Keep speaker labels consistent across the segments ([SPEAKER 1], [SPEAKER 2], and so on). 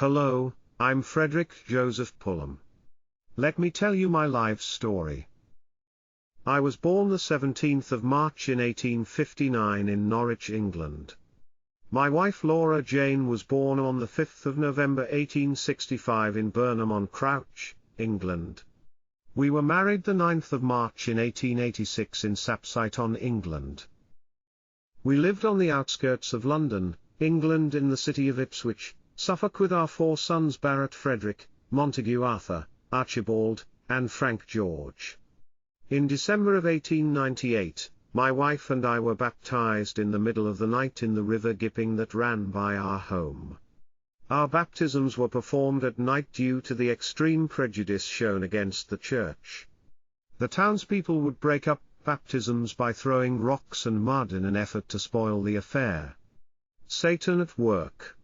[SPEAKER 1] Hello, I'm Fredrick Joseph Pulham. Let me tell you my life story. I was born the 17th of March in 1859 in Norwich, England. My wife Laura Jane was born on the 5th of November 1865 in Burnham-on-Crouch, England. We were married the 9th of March in 1886 in Sapsite-on England. We lived on the outskirts of London, England, in the city of Ipswich, Suffolk, with our 4 sons Barrett Fredrick, Montague Arthur, Archibald, and Frank George. In December of 1898, my wife and I were baptized in the middle of the night in the River Gipping that ran by our home. Our baptisms were performed at night due to the extreme prejudice shown against the church. The townspeople would break up baptisms by throwing rocks and mud in an effort to spoil the affair. Satan at work.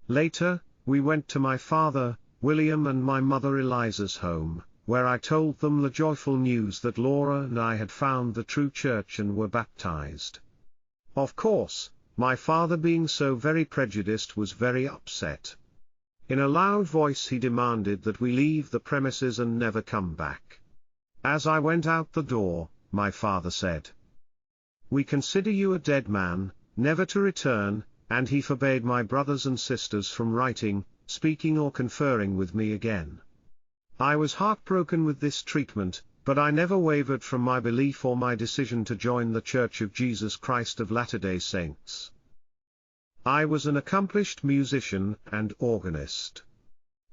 [SPEAKER 1] Later, we went to my father, William, and my mother Eliza's home, where I told them the joyful news that Laura and I had found the true church and were baptized. Of course, my father, being so very prejudiced, was very upset. In a loud voice he demanded that we leave the premises and never come back. As I went out the door, my father said, "We consider you a dead man, never to return," and he forbade my brothers and sisters from writing, speaking, or conferring with me again. I was heartbroken with this treatment, but I never wavered from my belief or my decision to join the Church of Jesus Christ of Latter-day Saints. I was an accomplished musician and organist.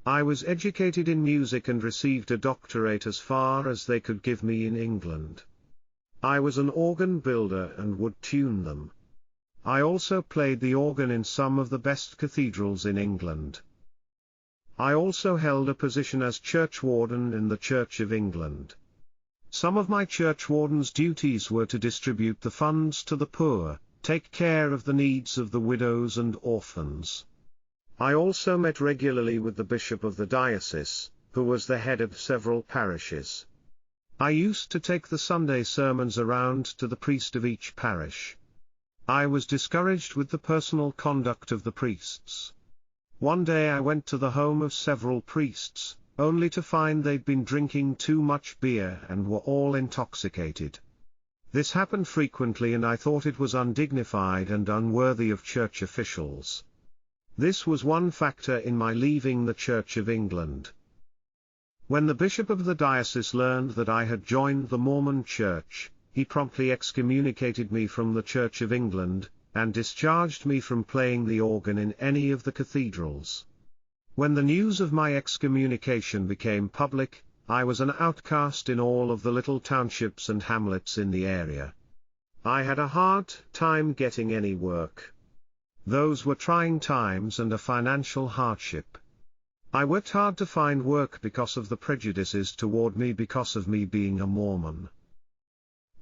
[SPEAKER 1] I was educated in music and received a doctorate as far as they could give me in England. I was an organ builder and would tune them. I also played the organ in some of the best cathedrals in England. I also held a position as churchwarden in the Church of England. Some of my churchwarden's duties were to distribute the funds to the poor, take care of the needs of the widows and orphans. I also met regularly with the bishop of the diocese, who was the head of several parishes. I used to take the Sunday sermons around to the priest of each parish. I was discouraged with the personal conduct of the priests. One day I went to the home of several priests, only to find they'd been drinking too much beer and were all intoxicated. This happened frequently, and I thought it was undignified and unworthy of church officials. This was one factor in my leaving the Church of England. When the bishop of the diocese learned that I had joined the Mormon Church, he promptly excommunicated me from the Church of England, and discharged me from playing the organ in any of the cathedrals. When the news of my excommunication became public, I was an outcast in all of the little townships and hamlets in the area. I had a hard time getting any work. Those were trying times and a financial hardship. I worked hard to find work because of the prejudices toward me because of me being a Mormon.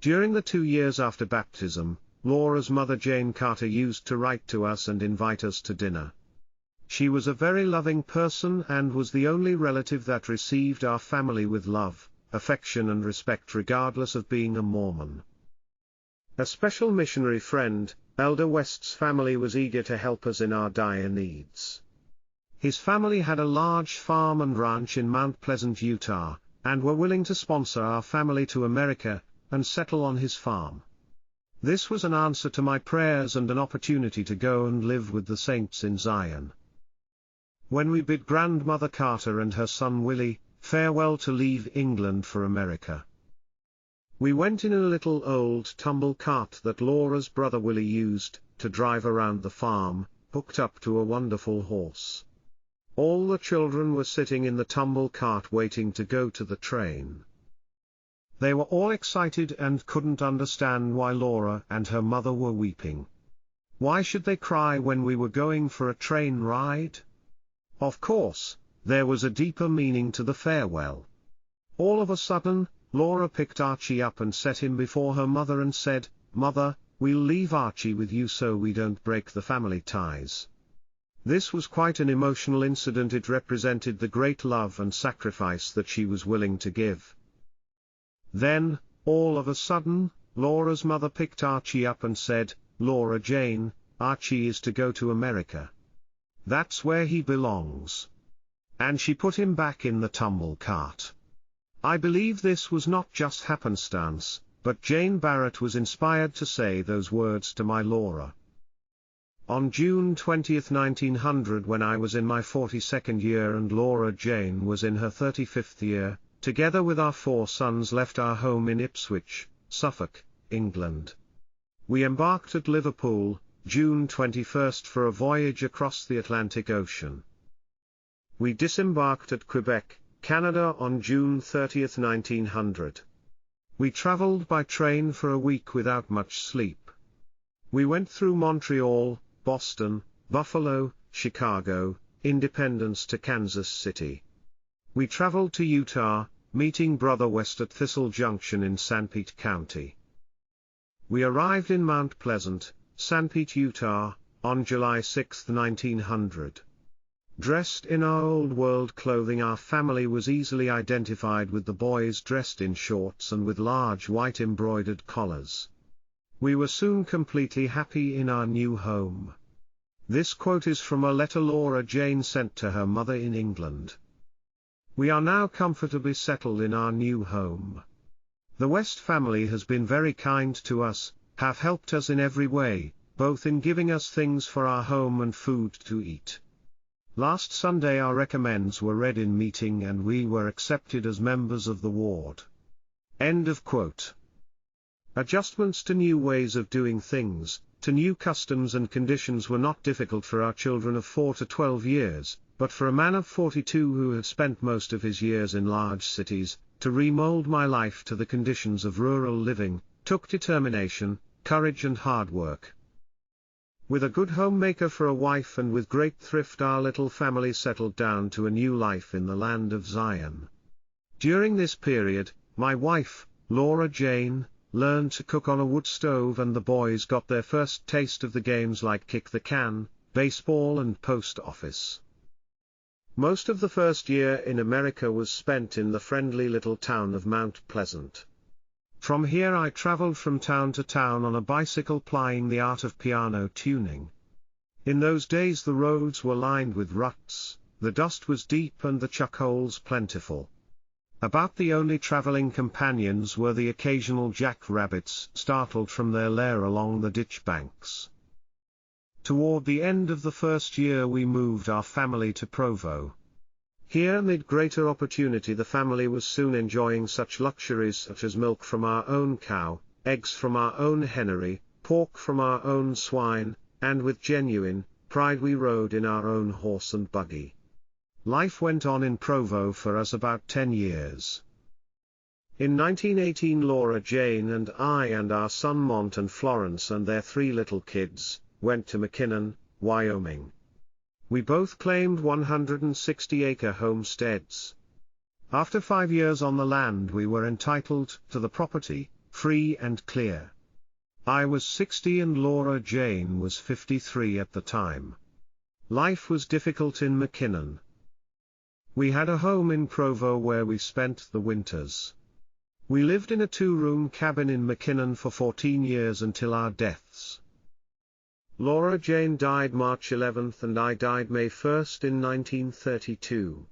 [SPEAKER 1] During the 2 years after baptism, Laura's mother Jane Carter used to write to us and invite us to dinner. She was a very loving person and was the only relative that received our family with love, affection and respect regardless of being a Mormon. A special missionary friend, Elder West's family, was eager to help us in our dire needs. His family had a large farm and ranch in Mount Pleasant, Utah, and were willing to sponsor our family to America and settle on his farm. This was an answer to my prayers and an opportunity to go and live with the saints in Zion. When we bid Grandmother Carter and her son Willie farewell to leave England for America, we went in a little old tumble cart that Laura's brother Willie used to drive around the farm, hooked up to a wonderful horse. All the children were sitting in the tumble cart waiting to go to the train. They were all excited and couldn't understand why Laura and her mother were weeping. Why should they cry when we were going for a train ride? Of course, there was a deeper meaning to the farewell. All of a sudden, Laura picked Archie up and set him before her mother and said, "Mother, we'll leave Archie with you so we don't break the family ties." This was quite an emotional incident. It represented the great love and sacrifice that she was willing to give. Then, all of a sudden, Laura's mother picked Archie up and said, "Laura Jane, Archie is to go to America." That's where he belongs. And she put him back in the tumble cart. I believe this was not just happenstance, but Jane Barrett was inspired to say those words to my Laura. On June 20, 1900, when I was in my 42nd year and Laura Jane was in her 35th year, together with our 4 sons left our home in Ipswich, Suffolk, England. We embarked at Liverpool, June 21, for a voyage across the Atlantic Ocean. We disembarked at Quebec, Canada on June 30, 1900. We traveled by train for a week without much sleep. We went through Montreal, Boston, Buffalo, Chicago, Independence to Kansas City. We traveled to Utah, meeting Brother West at Thistle Junction in Sanpete County. We arrived in Mount Pleasant, Sanpete, Utah, on July 6, 1900. Dressed in our old world clothing, our family was easily identified with the boys dressed in shorts and with large white embroidered collars. We were soon completely happy in our new home. This quote is from a letter Laura Jane sent to her mother in England. We are now comfortably settled in our new home. The West family has been very kind to us, have helped us in every way, both in giving us things for our home and food to eat. Last Sunday our recommends were read in meeting and we were accepted as members of the ward. End of quote. Adjustments to new ways of doing things, to new customs and conditions were not difficult for our children of 4 to 12 years, but for a man of 42 who had spent most of his years in large cities, to remold my life to the conditions of rural living, took determination, courage and hard work. With a good homemaker for a wife and with great thrift, our little family settled down to a new life in the land of Zion. During this period, my wife, Laura Jane, learned to cook on a wood stove and the boys got their first taste of the games like kick the can, baseball and post office. Most of the first year in America was spent in the friendly little town of Mount Pleasant. From here I traveled from town to town on a bicycle plying the art of piano tuning. In those days the roads were lined with ruts, the dust was deep and the chuck holes plentiful. About the only traveling companions were the occasional jackrabbits startled from their lair along the ditch banks. Toward the end of the first year we moved our family to Provo. Here amid greater opportunity the family was soon enjoying such luxuries such as milk from our own cow, eggs from our own hennery, pork from our own swine, and with genuine pride we rode in our own horse and buggy. Life went on in Provo for us about 10 years. In 1918 Laura Jane and I and our son Mont and Florence and their 3 little kids, went to McKinnon, Wyoming. We both claimed 160-acre homesteads. After 5 years on the land we were entitled to the property, free and clear. I was 60 and Laura Jane was 53 at the time. Life was difficult in McKinnon. We had a home in Provo where we spent the winters. We lived in a 2-room cabin in McKinnon for 14 years until our deaths. Laura Jane died March 11 and I died May 1 in 1932.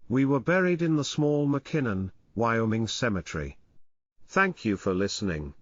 [SPEAKER 1] We were buried in the small McKinnon, Wyoming cemetery. Thank you for listening.